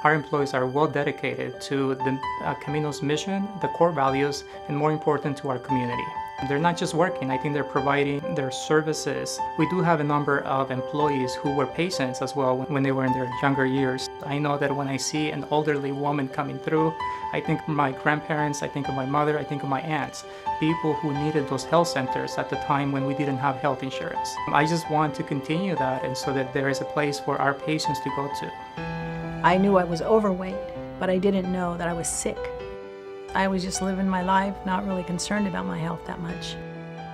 Our employees are well dedicated to the Camino's mission, the core values, and more important, to our community. They're not just working, I think they're providing their services. We do have a number of employees who were patients as well when they were in their younger years. I know that when I see an elderly woman coming through, I think of my grandparents, I think of my mother, I think of my aunts, people who needed those health centers at the time when we didn't have health insurance. I just want to continue that, and so that there is a place for our patients to go to. I knew I was overweight, but I didn't know that I was sick. I was just living my life, not really concerned about my health that much.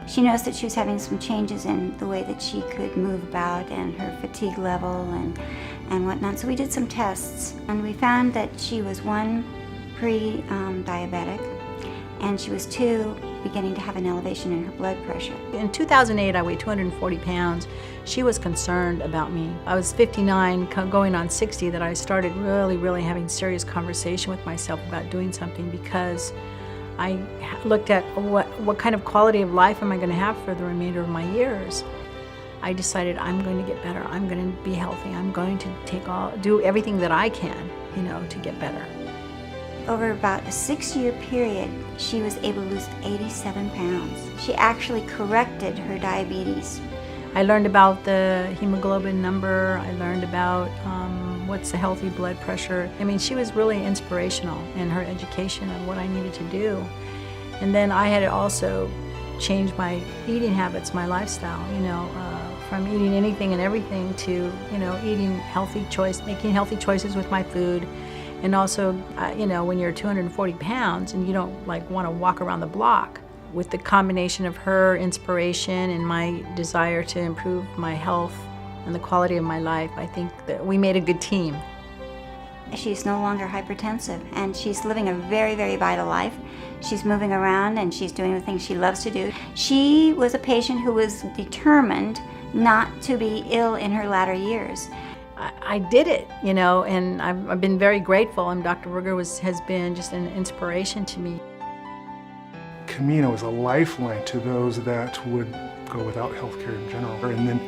She noticed that she was having some changes in the way that she could move about and her fatigue level and whatnot. So we did some tests, and we found that she was 1, pre-diabetic, and she was 2, beginning to have an elevation in her blood pressure. In 2008, I weighed 240 pounds. She was concerned about me. I was 59, going on 60, that I started really having serious conversation with myself about doing something, because I looked at what kind of quality of life am I going to have for the remainder of my years. I decided I'm going to get better. I'm going to be healthy. I'm going to do everything that I can, to get better. Over about a 6-year period, she was able to lose 87 pounds. She actually corrected her diabetes. I learned about the hemoglobin number. I learned about what's the healthy blood pressure. I mean, she was really inspirational in her education of what I needed to do. And then I had to also change my eating habits, my lifestyle, from eating anything and everything to, eating making healthy choices with my food. And also, when you're 240 pounds and you don't want to walk around the block, with the combination of her inspiration and my desire to improve my health and the quality of my life, I think that we made a good team. She's no longer hypertensive, and she's living a very vital life. She's moving around and she's doing the things she loves to do. She was a patient who was determined not to be ill in her latter years. I did it, and I've been very grateful, and Dr. Ruger has been just an inspiration to me. Camino is a lifeline to those that would go without healthcare in general, and then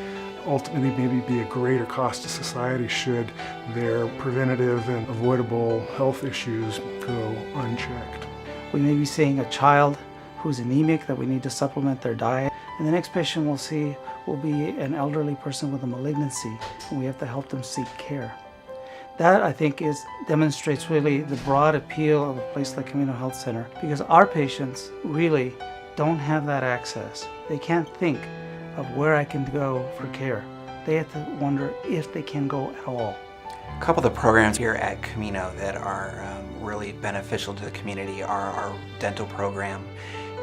ultimately maybe be a greater cost to society should their preventative and avoidable health issues go unchecked. We may be seeing a child who's anemic that we need to supplement their diet, and the next patient we'll see will be an elderly person with a malignancy, and we have to help them seek care. That, I think, demonstrates really the broad appeal of a place like Camino Health Center, because our patients really don't have that access. They can't think of where I can go for care. They have to wonder if they can go at all. A couple of the programs here at Camino that are really beneficial to the community are our dental program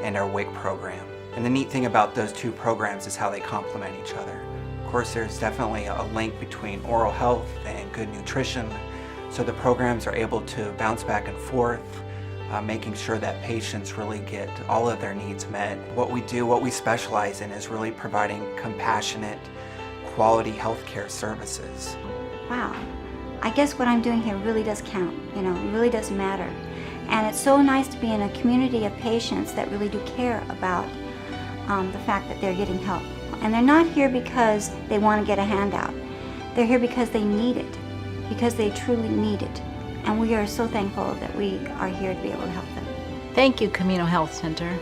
and our WIC program. And the neat thing about those two programs is how they complement each other. Of course, there's definitely a link between oral health and good nutrition, so the programs are able to bounce back and forth, making sure that patients really get all of their needs met. What we specialize in is really providing compassionate, quality healthcare services. Wow, I guess what I'm doing here really does count, it really does matter. And it's so nice to be in a community of patients that really do care about the fact that they're getting help. And they're not here because they want to get a handout. They're here because they need it, because they truly need it. And we are so thankful that we are here to be able to help them. Thank you, Camino Health Center.